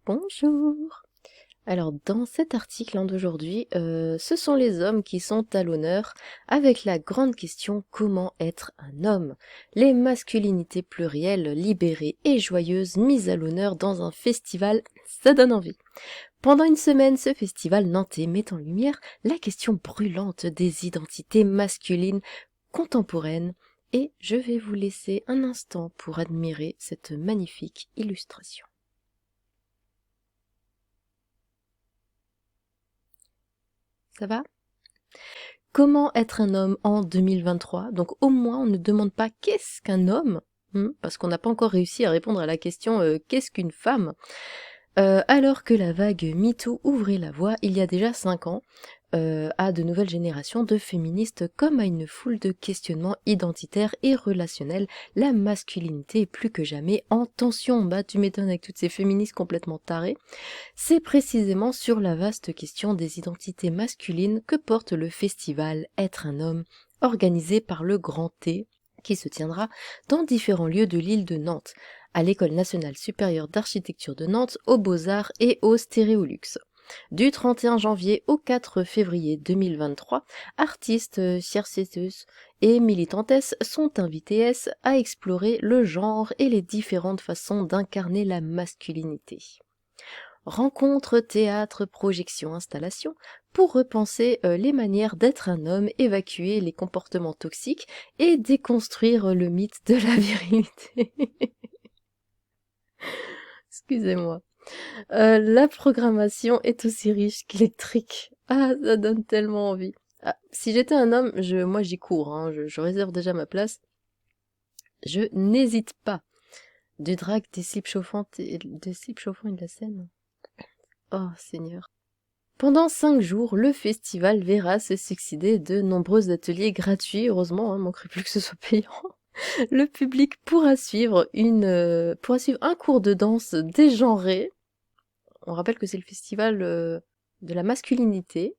Bonjour. Alors dans cet article d'aujourd'hui, ce sont les hommes qui sont à l'honneur avec la grande question: comment être un homme? Les masculinités plurielles, libérées et joyeuses mises à l'honneur dans un festival, ça donne envie. Pendant une semaine, ce festival nantais met en lumière la question brûlante des identités masculines contemporaines, et je vais vous laisser un instant pour admirer cette magnifique illustration. Ça va? Comment être un homme en 2023? Donc au moins on ne demande pas qu'est-ce qu'un homme, parce qu'on n'a pas encore réussi à répondre à la question qu'est-ce qu'une femme? Alors que la vague MeToo ouvrait la voie il y a déjà 5 ans à de nouvelles générations de féministes, comme à une foule de questionnements identitaires et relationnels, la masculinité est plus que jamais en tension. Bah tu m'étonnes avec toutes ces féministes complètement tarées. C'est précisément sur la vaste question des identités masculines que porte le festival Être un homme, organisé par le Grand T, qui se tiendra dans différents lieux de l'île de Nantes, à l'École nationale supérieure d'architecture de Nantes, aux Beaux-Arts et au Stéréolux. Du 31 janvier au 4 février 2023, artistes, chercheuses et militantes sont invités à explorer le genre et les différentes façons d'incarner la masculinité. Rencontres, théâtre, projections, installations, pour repenser les manières d'être un homme, évacuer les comportements toxiques et déconstruire le mythe de la virilité. Excusez-moi. La programmation est aussi riche qu'électrique. Ah, ça donne tellement envie. Ah, si j'étais un homme, moi j'y cours, je réserve déjà ma place. Je n'hésite pas. Du drag, des slips chauffants et de la scène. Oh Seigneur. Pendant 5 jours, le festival verra se succéder de nombreux ateliers gratuits, heureusement, manquerait plus que ce soit payant. Le public pourra suivre un cours de danse dégenré. On rappelle que c'est le festival de la masculinité.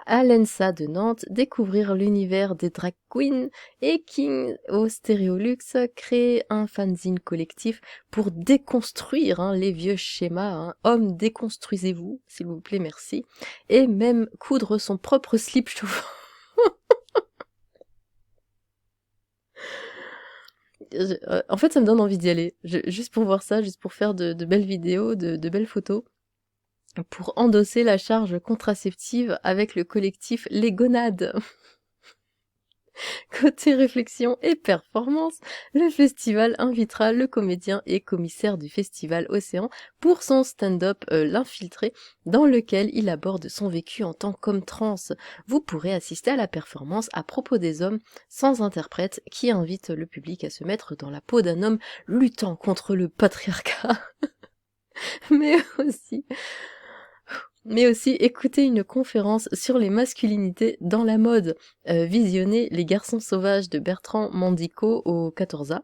À l'ENSA de Nantes, découvrir l'univers des drag queens et King au Stéréolux, créer un fanzine collectif pour déconstruire les vieux schémas. Hommes, déconstruisez-vous, s'il vous plaît, merci. Et même coudre son propre slip chauffant. En fait, ça me donne envie d'y aller. Juste pour voir ça, juste pour faire de belles vidéos, de belles photos. Pour endosser la charge contraceptive avec le collectif Les Gonades. Côté réflexion et performance, le festival invitera le comédien et commissaire du festival Océan pour son stand-up L'Infiltré, dans lequel il aborde son vécu en tant qu'homme trans. Vous pourrez assister à la performance à propos des hommes sans interprète, qui invite le public à se mettre dans la peau d'un homme luttant contre le patriarcat. mais aussi écouter une conférence sur les masculinités dans la mode, visionner Les Garçons Sauvages de Bertrand Mandico au 14A,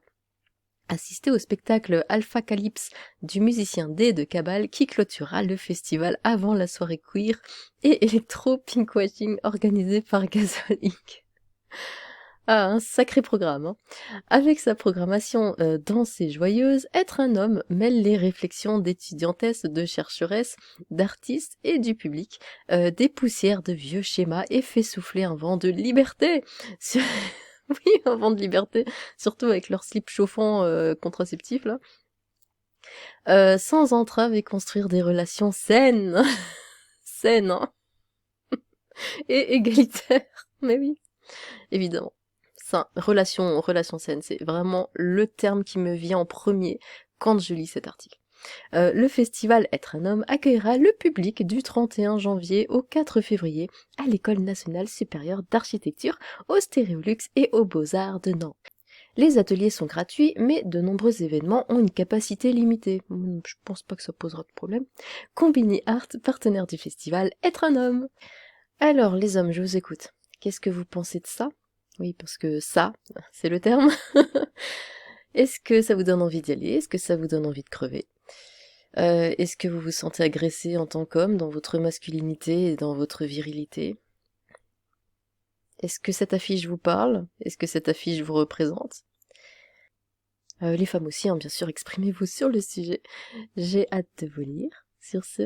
assister au spectacle Alpha Calypse du musicien D de Cabal, qui clôturera le festival avant la soirée queer et électro pinkwashing organisée par Gazolic. Ah, un sacré programme. Avec sa programmation dense et joyeuse, Être un homme mêle les réflexions d'étudiantesses, de chercheresses, d'artistes et du public, des poussières de vieux schémas, et fait souffler un vent de liberté. Oui, un vent de liberté, surtout avec leurs slips chauffants contraceptifs, là. Sans entrave, et construire des relations saines. Saines, et égalitaires. Mais oui, évidemment. Relation saine, c'est vraiment le terme qui me vient en premier quand je lis cet article. Le festival Être un homme accueillera le public du 31 janvier au 4 février à l'École nationale supérieure d'architecture, au Stéréolux et aux Beaux-Arts de Nantes. Les ateliers sont gratuits, mais de nombreux événements ont une capacité limitée. Je pense pas que ça posera de problème. Combini Art, partenaire du festival Être un homme. Alors les hommes, je vous écoute. Qu'est-ce que vous pensez de ça? Oui, parce que ça, c'est le terme. Est-ce que ça vous donne envie d'y aller? Est-ce que ça vous donne envie de crever? Est-ce que vous vous sentez agressé en tant qu'homme dans votre masculinité et dans votre virilité? Est-ce que cette affiche vous parle? Est-ce que cette affiche vous représente? Les femmes aussi, hein, bien sûr, exprimez-vous sur le sujet. J'ai hâte de vous lire. Sur ce,